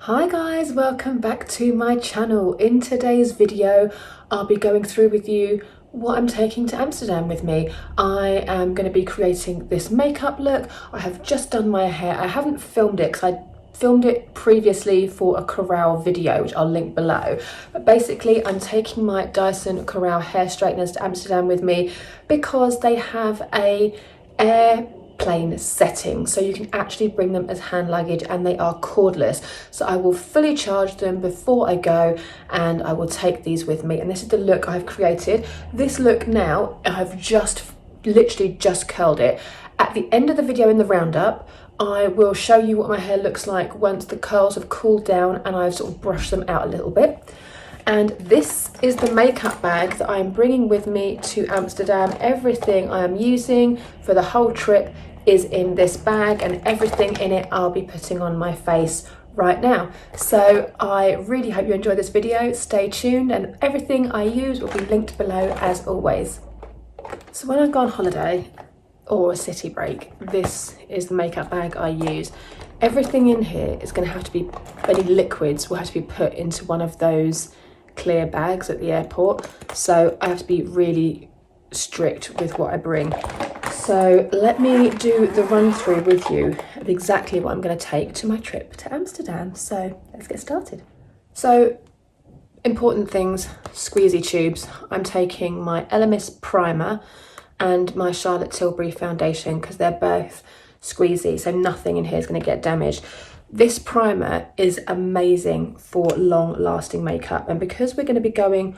Hi guys, welcome back to my channel. In today's video, I'll be going through with you what I'm taking to Amsterdam with me. I am going to be creating this makeup look. I have just done my hair. I haven't filmed it because I filmed it previously for a Corral video, which I'll link below. But basically, I'm taking my Dyson Corral hair straighteners to Amsterdam with me because they have a airplane setting, so you can actually bring them as hand luggage, and they are cordless. So I will fully charge them before I go, and I will take these with me. And this is the look I've created. This look now, I've literally just curled it. At the end of the video in the roundup, I will show you what my hair looks like once the curls have cooled down and I've sort of brushed them out a little bit. And this is the makeup bag that I am bringing with me to Amsterdam. Everything I am using for the whole trip is in this bag, and everything in it I'll be putting on my face right now. So I really hope you enjoy this video. Stay tuned, and everything I use will be linked below as always. So when I go on holiday or a city break, this is the makeup bag I use. Everything in here is going to have to be, any liquids will have to be put into one of those clear bags at the airport, so I have to be really strict with what I bring. So let me do the run through with you of exactly what I'm going to take to my trip to Amsterdam. So let's get started. So important things: squeezy tubes. I'm taking my Elemis primer and my Charlotte Tilbury foundation because they're both squeezy, so nothing in here is going to get damaged. This primer is amazing for long-lasting makeup, and because we're going to be going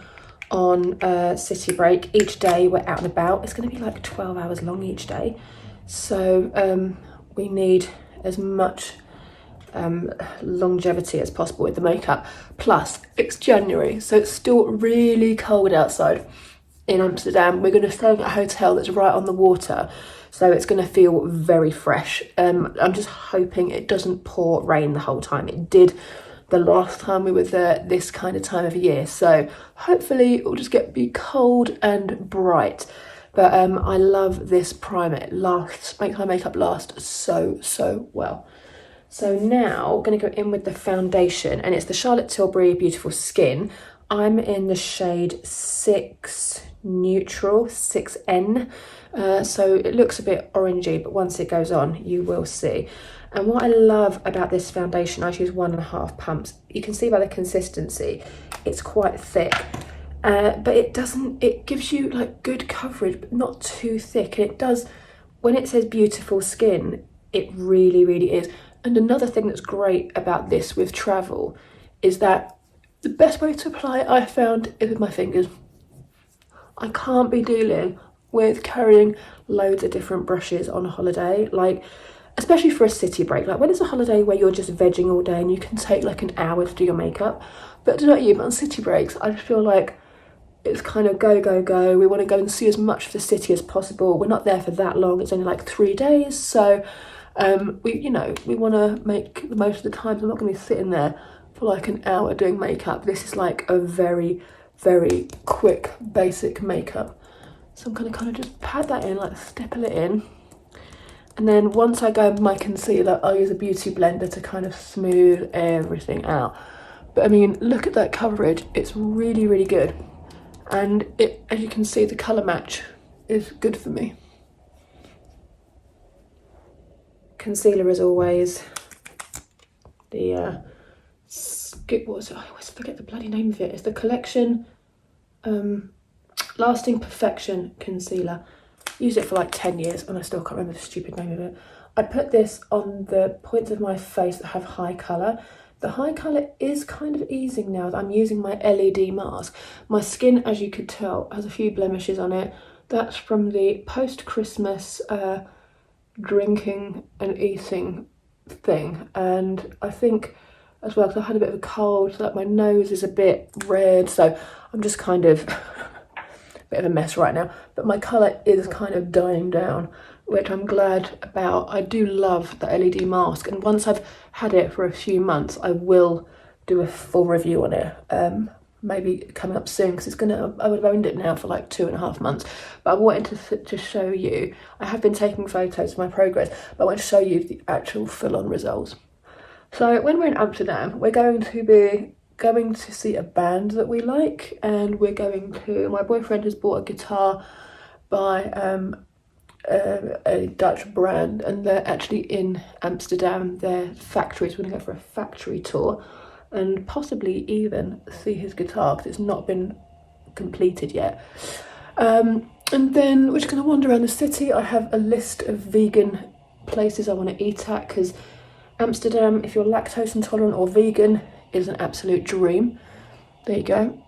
on a city break, each day we're out and about, it's going to be like 12 hours long each day, so we need as much longevity as possible with the makeup. Plus, it's January, so it's still really cold outside in Amsterdam. We're going to stay at a hotel that's right on the water, so it's going to feel very fresh. I'm just hoping it doesn't pour rain the whole time. It did the last time we were there this kind of time of year, so hopefully it will just be cold and bright. But I love this primer. It makes my makeup last so well. So now I'm going to go in with the foundation, and it's the Charlotte Tilbury Beautiful Skin. I'm in the shade 6 Neutral, 6N. So it looks a bit orangey, but once it goes on, you will see. And what I love about this foundation, I use 1.5 pumps. You can see by the consistency, it's quite thick. But it gives you like good coverage, but not too thick. And it does, when it says beautiful skin, it really is. And another thing that's great about this with travel is that the best way to apply it, I found, is with my fingers. I can't be dealing with carrying loads of different brushes on a holiday, like especially for a city break. Like when it's a holiday where you're just vegging all day and you can take like an hour to do your makeup, but I don't know about you, but on city breaks I just feel like it's kind of go. We want to go and see as much of the city as possible. We're not there for that long, it's only like 3 days, so we want to make the most of the time. So I'm not going to be sitting there for like an hour doing makeup. This is like a very quick basic makeup. So I'm going to kind of just pat that in, like stipple it in. And then once I go with my concealer, I'll use a beauty blender to kind of smooth everything out. But I mean, look at that coverage. It's really good. And it, as you can see, the colour match is good for me. Concealer as always. The what was it? I always forget the bloody name of it. It's the Collection Lasting Perfection concealer. Used it for like 10 years and I still can't remember the stupid name of it. I put this on the points of my face that have high colour. The high colour is kind of easing now that I'm using my LED mask. My skin, as you could tell, has a few blemishes on it. That's from the post-Christmas drinking and eating thing, and I think as well because I had a bit of a cold, so like my nose is a bit red, so I'm just kind of a bit of a mess right now, but my colour is kind of dying down, which I'm glad about. I do love the LED mask, and once I've had it for a few months I will do a full review on it, maybe coming up soon, because I would have owned it now for like 2.5 months, but I wanted to show you. I have been taking photos of my progress, but I want to show you the actual full-on results. So when we're in Amsterdam, we're going to see a band that we like, and my boyfriend has bought a guitar by a Dutch brand, and they're actually in Amsterdam, their factories. We're going to go for a factory tour and possibly even see his guitar because it's not been completed yet. And then we're just going to wander around the city. I have a list of vegan places I want to eat at, because Amsterdam, if you're lactose intolerant or vegan, is an absolute dream. There you go.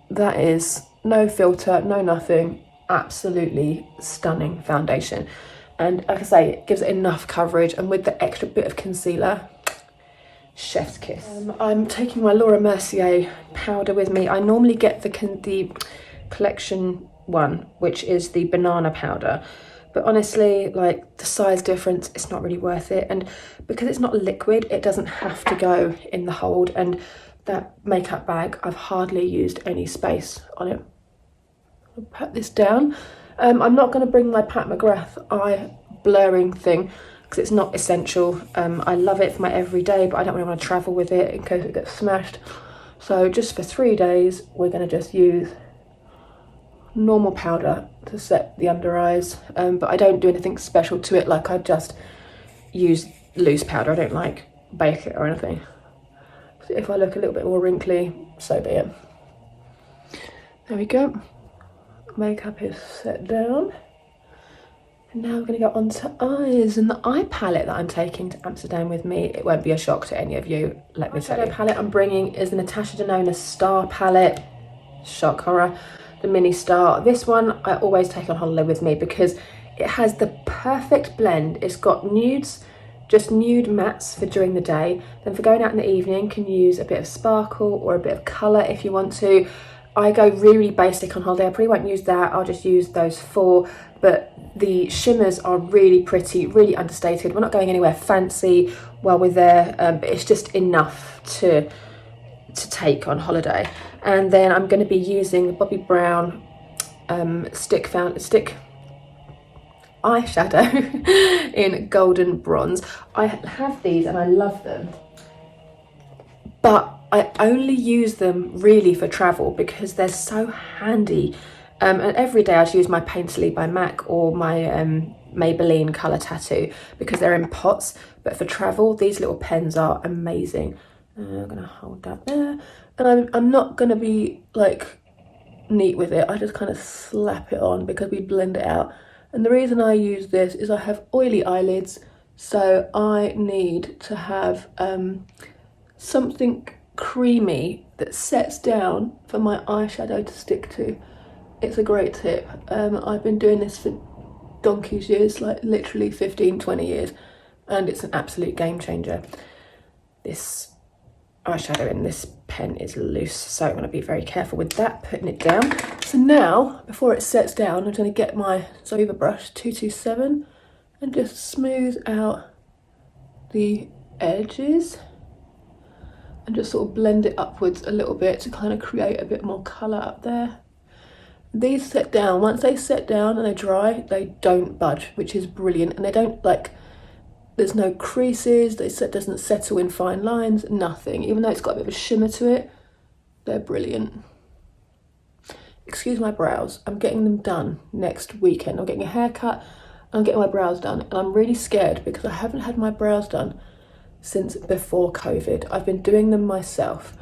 That is no filter, no nothing, absolutely stunning foundation. And like I say, it gives it enough coverage, and with the extra bit of concealer, chef's kiss. I'm taking my Laura Mercier powder with me. I normally get the collection one, which is the banana powder, but honestly, like, the size difference, it's not really worth it. And because it's not liquid, it doesn't have to go in the hold, and that makeup bag, I've hardly used any space on it. I'll pat this down. I'm not going to bring my Pat McGrath eye blurring thing because it's not essential. I love it for my everyday, but I don't really want to travel with it in case it gets smashed. So just for 3 days, we're going to just use normal powder to set the under eyes, but I don't do anything special to it. Like, I just use loose powder. I don't like bake it or anything. So if I look a little bit more wrinkly, so be it. There we go. Makeup is set down. And now we're going to go on to eyes, and the eye palette that I'm taking to Amsterdam with me, it won't be a shock to any of you, let me tell you. The palette I'm bringing is the Natasha Denona Star palette. Shock horror. The mini star. This one I always take on holiday with me because it has the perfect blend. It's got nudes, just nude mattes for during the day. Then for going out in the evening, can use a bit of sparkle or a bit of colour if you want to. I go really basic on holiday. I probably won't use that. I'll just use those 4. But the shimmers are really pretty, really understated. We're not going anywhere fancy while we're there, but it's just enough to take on holiday. And then I'm going to be using the Bobbi Brown stick eyeshadow in golden bronze. I have these and I love them, but I only use them really for travel because they're so handy. And every day I'd use my Painterly by MAC or my Maybelline Colour Tattoo because they're in pots, but for travel these little pens are amazing. I'm gonna hold that there, and I'm not gonna be like neat with it. I just kind of slap it on because we blend it out. And the reason I use this is I have oily eyelids, so I need to have something creamy that sets down for my eyeshadow to stick to. It's a great tip. I've been doing this for donkey's years, like literally 15-20 years, and it's an absolute game changer. This eyeshadow in this pen is loose, so I'm going to be very careful with that, putting it down. So now, before it sets down, I'm going to get my Zova brush 227 and just smooth out the edges and just sort of blend it upwards a little bit to kind of create a bit more colour up there. These set down. Once they set down and they dry, they don't budge, which is brilliant. And they don't, like, there's no creases, doesn't settle in fine lines, nothing. Even though it's got a bit of a shimmer to it, they're brilliant. Excuse my brows, I'm getting them done next weekend. I'm getting a haircut, I'm getting my brows done, and I'm really scared because I haven't had my brows done since before COVID. I've been doing them myself,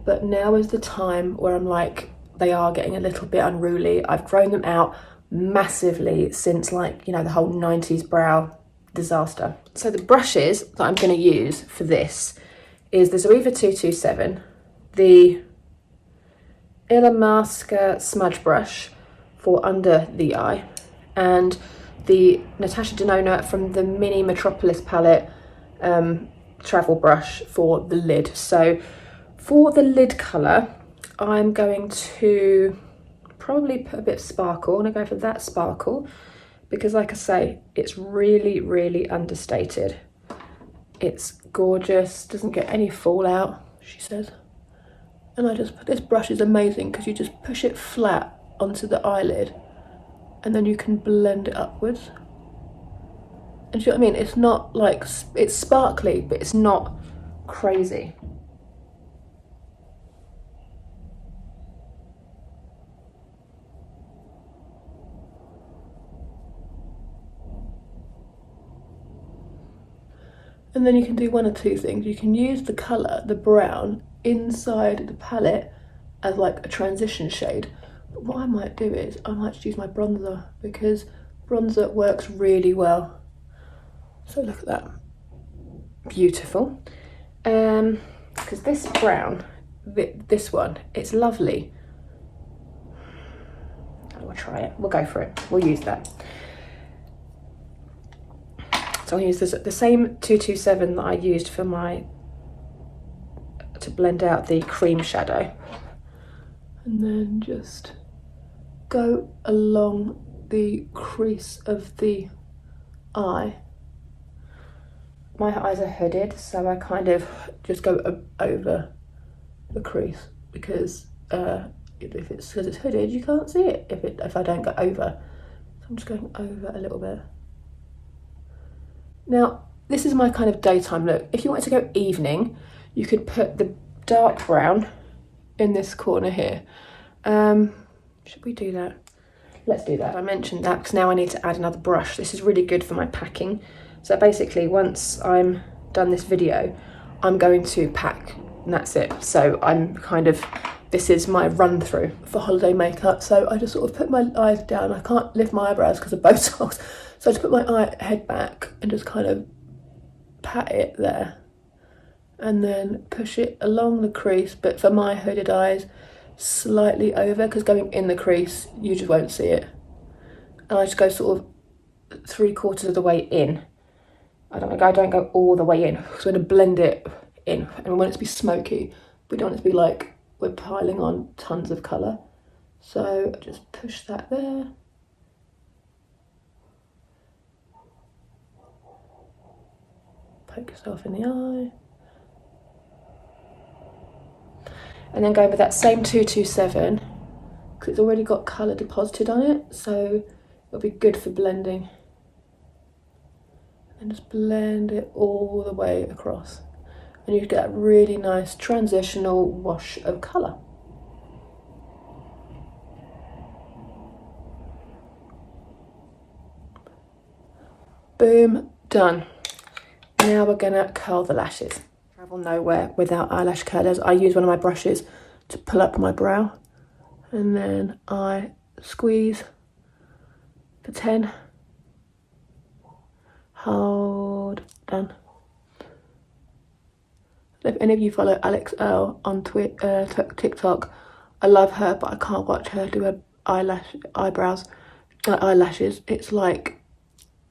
but now is the time where I'm like, they are getting a little bit unruly. I've grown them out massively since, like, you know, the whole 90s brow disaster. So the brushes that I'm going to use for this is the Zova 227, the Elemis smudge brush for under the eye, and the Natasha Denona from the Mini Metropolis palette travel brush for the lid. So for the lid colour, I'm going to probably put a bit of sparkle. I'm going to go for that sparkle because, like I say, it's really, really understated. It's gorgeous, doesn't get any fallout, she says. And I just put, this brush is amazing because you just push it flat onto the eyelid and then you can blend it upwards. And And do you know what I mean? It's not like, it's sparkly, but it's not crazy. And then you can do one or two things. You can use the colour, the brown, inside the palette as like a transition shade. But what I might do is, I might just use my bronzer, because bronzer works really well. So look at that. Beautiful. Because this brown, this one, it's lovely. We'll try it. We'll go for it. We'll use that. So I'll use the same 227 that I used for to blend out the cream shadow. And then just go along the crease of the eye. My eyes are hooded, so I kind of just go over the crease, because if it's because it's hooded, you can't see it if I don't go over. So I'm just going over a little bit. Now, this is my kind of daytime look. If you wanted to go evening, you could put the dark brown in this corner here. Should we do that? Let's do that. I mentioned that because now I need to add another brush. This is really good for my packing. So basically, once I'm done this video, I'm going to pack, and that's it. So I'm kind of, this is my run through for holiday makeup. So I just sort of put my eyes down. I can't lift my eyebrows because of Botox. So I just put my head back and just kind of pat it there. And then push it along the crease, but for my hooded eyes, slightly over, because going in the crease, you just won't see it. And I just go sort of 3/4 of the way in. I don't go all the way in, because we're going to blend it in. And we want it to be smoky. We don't want it to be like we're piling on tons of colour. So just push that there. Poke yourself in the eye. And then go with that same 227, because it's already got colour deposited on it, so it'll be good for blending. And just blend it all the way across. And you get that really nice transitional wash of colour. Boom, done. Now we're gonna curl the lashes. Travel nowhere without eyelash curlers. I use one of my brushes to pull up my brow, and then I squeeze for 10. Hold, done. If any of you follow Alex Earl on TikTok, I love her, but I can't watch her do her eyelashes. It's like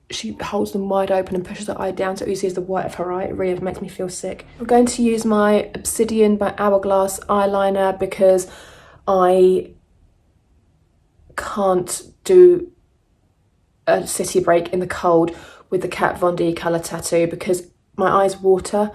she holds them wide open and pushes her eye down so you see the white of her eye. It really makes me feel sick. I'm going to use my Obsidian by Hourglass eyeliner because I can't do a city break in the cold with the Kat Von D colour tattoo, because my eyes water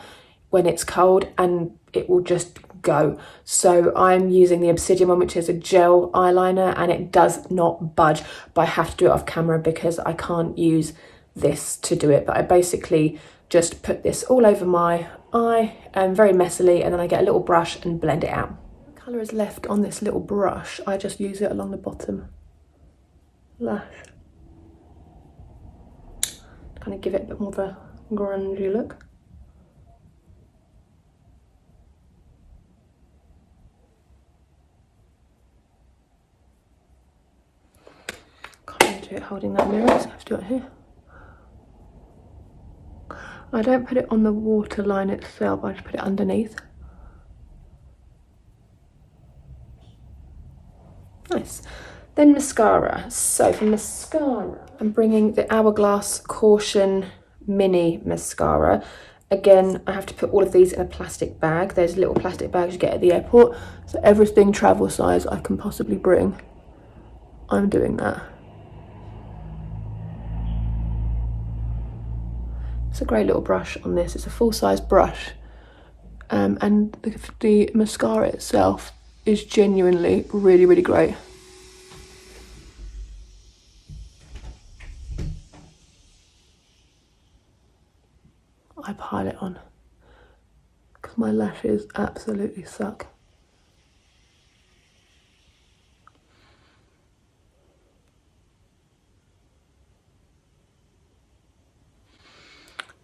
when it's cold and it will just go. So I'm using the Obsidian one, which is a gel eyeliner, and it does not budge, but I have to do it off camera because I can't use this to do it. But I basically just put this all over my eye very messily, and then I get a little brush and blend it out. The colour is left on this little brush. I just use it along the bottom lash. Kind of give it a bit more of a grungy look. Can't really do it holding that mirror, so I have to do it here. I don't put it on the waterline itself, I just put it underneath. Nice. Then mascara. So for mascara, I'm bringing the Hourglass Caution Mini Mascara. Again, I have to put all of these in a plastic bag. There's little plastic bags you get at the airport. So everything travel size I can possibly bring, I'm doing that. It's a great little brush on this. It's a full-size brush. And the mascara itself is genuinely really, really great. I pile it on because my lashes absolutely suck.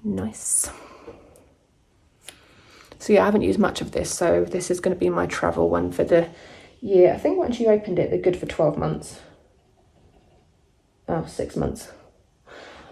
Nice. So yeah, I haven't used much of this, so this is going to be my travel one for the year. I think once you opened it, they're good for 12 months. Oh, 6 months.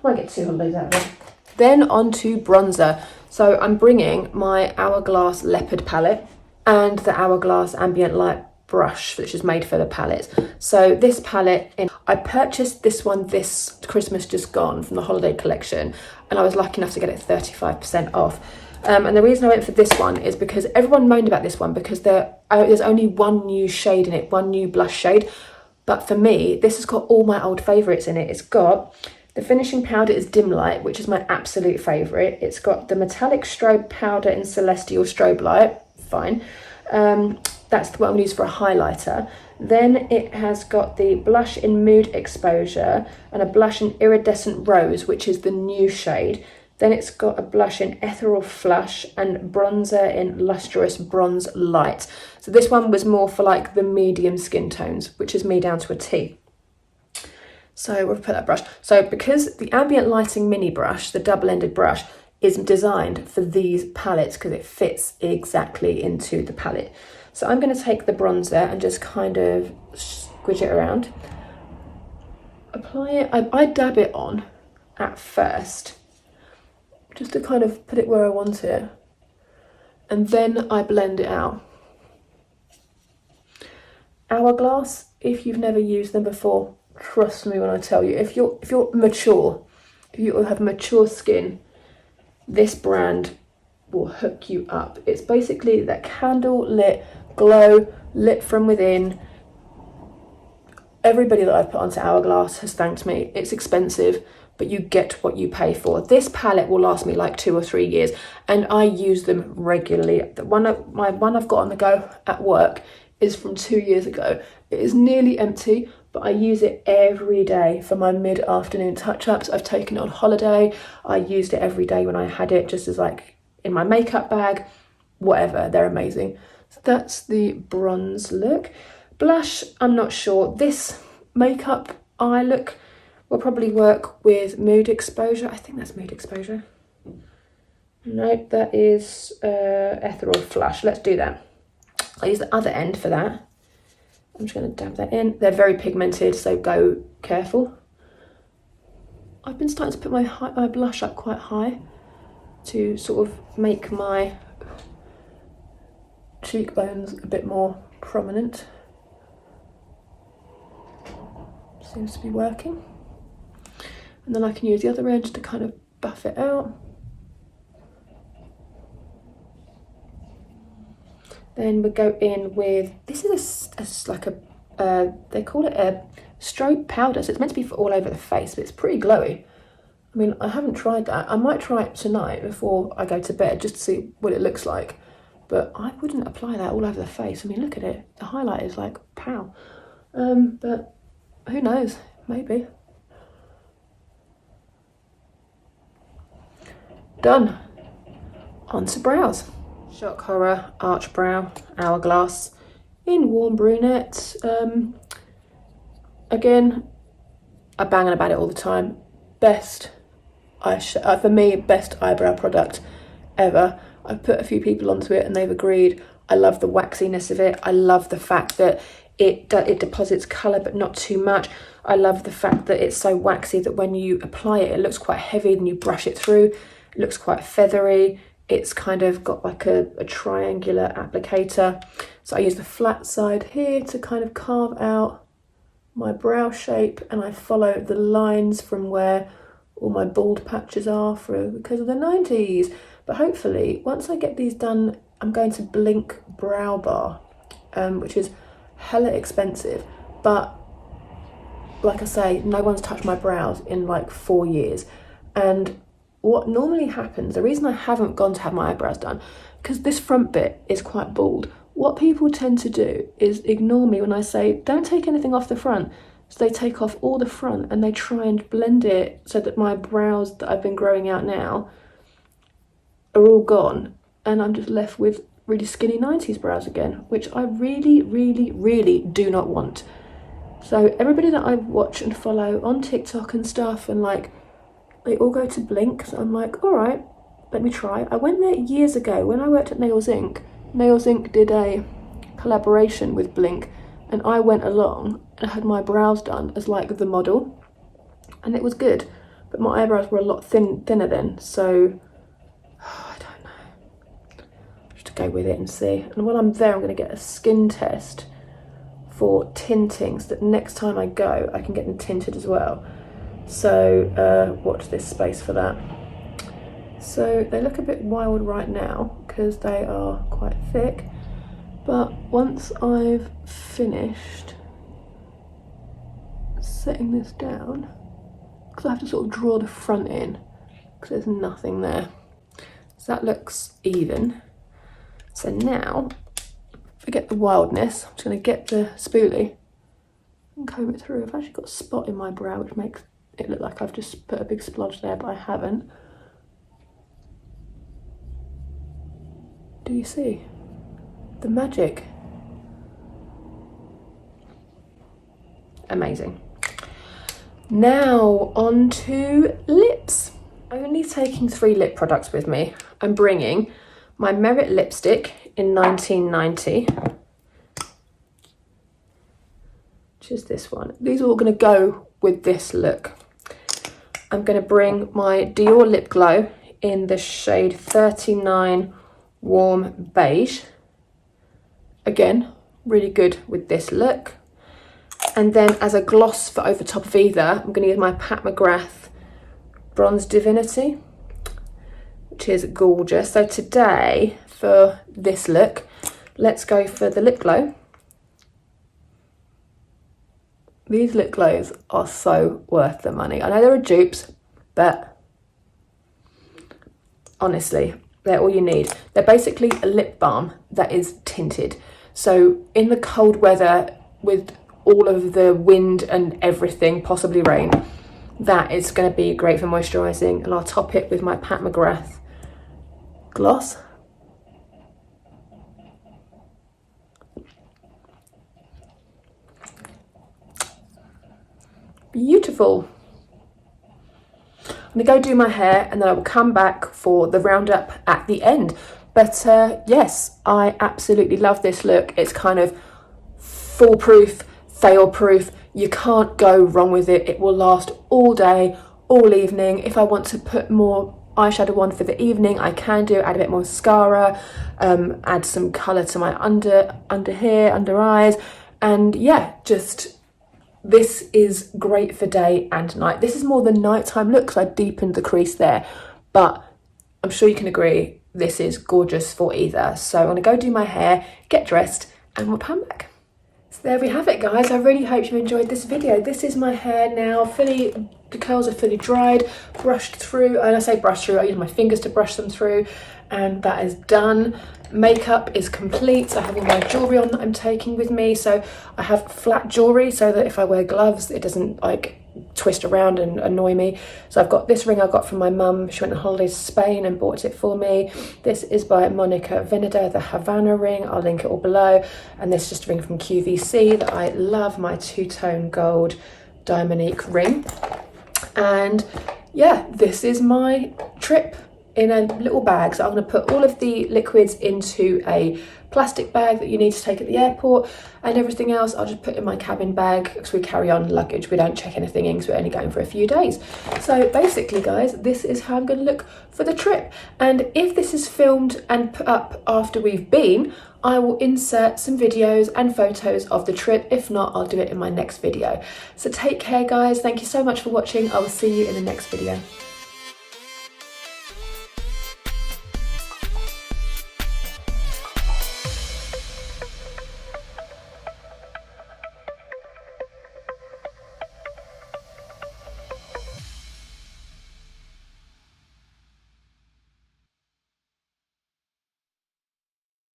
Might get 2 holidays out of it. Then on to bronzer. So I'm bringing my Hourglass Leopard palette and the Hourglass Ambient Light brush, which is made for the palettes. So this palette, I purchased this one this Christmas just gone from the holiday collection, and I was lucky enough to get it 35% off. And the reason I went for this one is because everyone moaned about this one because there's only one new shade in it, one new blush shade. But for me, this has got all my old favourites in it. It's got the finishing powder is Dim Light, which is my absolute favourite. It's got the metallic strobe powder in Celestial Strobe Light, fine. That's the one we use for a highlighter. Then it has got the blush in Mood Exposure and a blush in Iridescent Rose, which is the new shade. Then it's got a blush in Ethereal Flush and bronzer in Lustrous Bronze Light. So this one was more for like the medium skin tones, which is me down to a T. So we'll put that brush. So because the Ambient Lighting Mini Brush, the double-ended brush, is designed for these palettes because it fits exactly into the palette. So I'm going to take the bronzer and just kind of squidge it around. Apply it, I dab it on at first, just to kind of put it where I want it. And then I blend it out. Hourglass, if you've never used them before, trust me when I tell you, if you're mature, if you have mature skin, this brand will hook you up. It's basically that candle lit glow, lit from within. Everybody that I've put onto Hourglass has thanked me. It's expensive, but you get what you pay for. This palette will last me like 2 or 3 years, and I use them regularly. The one I've got on the go at work is from 2 years ago. It is nearly empty, but I use it every day for my mid-afternoon touch-ups. I've taken it on holiday. I used it every day when I had it, just as like in my makeup bag, whatever. They're amazing. So that's the bronze look. Blush, I'm not sure. This makeup eye look will probably work with Mood Exposure. I think that's Mood Exposure. No, that is Ethereal Flush. Let's do that. I'll use the other end for that. I'm just going to dab that in. They're very pigmented, so go careful. I've been starting to put my blush up quite high to sort of make my cheekbones a bit more prominent. Seems to be working. And then I can use the other edge to kind of buff it out. Then we go in with, this is like they call it a strobe powder, so it's meant to be for all over the face, but it's pretty glowy. I mean, I haven't tried that. I might try it tonight before I go to bed just to see what it looks like, but I wouldn't apply that all over the face. I mean, look at it. The highlight is like, pow. But who knows? Maybe. Done. On to brows. Shock Horror Arch Brow Hourglass in Warm Brunette. Again, I bang on about it all the time. Best for me, best eyebrow product ever. I've put a few people onto it and they've agreed. I love the waxiness of it. I love the fact that it deposits colour but not too much. I love the fact that it's so waxy that when you apply it, it looks quite heavy and you brush it through. It looks quite feathery. It's kind of got like a triangular applicator. So I use the flat side here to kind of carve out my brow shape, and I follow the lines from where all my bald patches are because of the 90s. But hopefully, once I get these done, I'm going to Blink Brow Bar, which is hella expensive. But like I say, no one's touched my brows in like 4 years. And what normally happens, the reason I haven't gone to have my eyebrows done, because this front bit is quite bald. What people tend to do is ignore me when I say, don't take anything off the front. So they take off all the front and they try and blend it so that my brows that I've been growing out now are all gone and I'm just left with really skinny 90s brows again, which I really, really, really do not want. So everybody that I watch and follow on TikTok and stuff, and like, they all go to Blink, so I'm like, all right, let me try. I went there years ago when I worked at Nails Inc. Nails Inc. did a collaboration with Blink, and I went along and had my brows done as like the model, and it was good, but my eyebrows were a lot thinner then, so I don't know. Just to go with it and see. And while I'm there, I'm going to get a skin test for tinting, so that next time I go, I can get them tinted as well. So watch this space for that. So they look a bit wild right now because they are quite thick, but once I've finished setting this down, because I have to sort of draw the front in because there's nothing there, so that looks even. So now, forget the wildness, I'm just going to get the spoolie and comb it through. I've actually got a spot in my brow which makes it look like I've just put a big splodge there, but I haven't. Do you see the magic? Amazing. Now on to lips. I'm only taking 3 lip products with me. I'm bringing my Merit lipstick in 1990, which is this one. These are all going to go with this look. I'm going to bring my Dior Lip Glow in the shade 39 Warm Beige. Again, really good with this look. And then as a gloss for over top of either, I'm going to use my Pat McGrath Bronze Divinity, which is gorgeous. So today, for this look, let's go for the lip glow. These lip glows are so worth the money. I know there are dupes, but honestly, they're all you need. They're basically a lip balm that is tinted. So in the cold weather, with all of the wind and everything, possibly rain, that is going to be great for moisturising. And I'll top it with my Pat McGrath gloss. Beautiful. I'm going to go do my hair and then I will come back for the roundup at the end. But yes, I absolutely love this look. It's kind of foolproof, fail-proof. You can't go wrong with it. It will last all day, all evening. If I want to put more eyeshadow on for the evening, I can do. Add a bit more mascara, add some colour to my under here, under eyes. And yeah, just... this is great for day and night. This is more the nighttime look because I deepened the crease there, but I'm sure you can agree this is gorgeous for either. So I'm going to go do my hair, get dressed, and we'll come back. So there we have it, guys. I really hope you enjoyed this video. This is my hair now, the curls are fully dried, brushed through, and I say brush through, I use my fingers to brush them through, and that is done. Makeup is complete. I have all my jewellery on that I'm taking with me, so I have flat jewellery so that if I wear gloves it doesn't like twist around and annoy me. So I've got this ring I got from my mum. She went on holidays to Spain and bought it for me. This is by Monica Vinader, the Havana ring. I'll link it all below. And this is just a ring from QVC that I love, my two-tone gold Diamonique ring. And yeah, this is my trip in a little bag. So I'm going to put all of the liquids into a plastic bag that you need to take at the airport, and everything else I'll just put in my cabin bag because we carry on luggage. We don't check anything in because we're only going for a few days. So basically, guys, this is how I'm going to look for the trip. And if this is filmed and put up after we've been, I will insert some videos and photos of the trip. If not, I'll do it in my next video. So take care, guys. Thank you so much for watching. I will see you in the next video.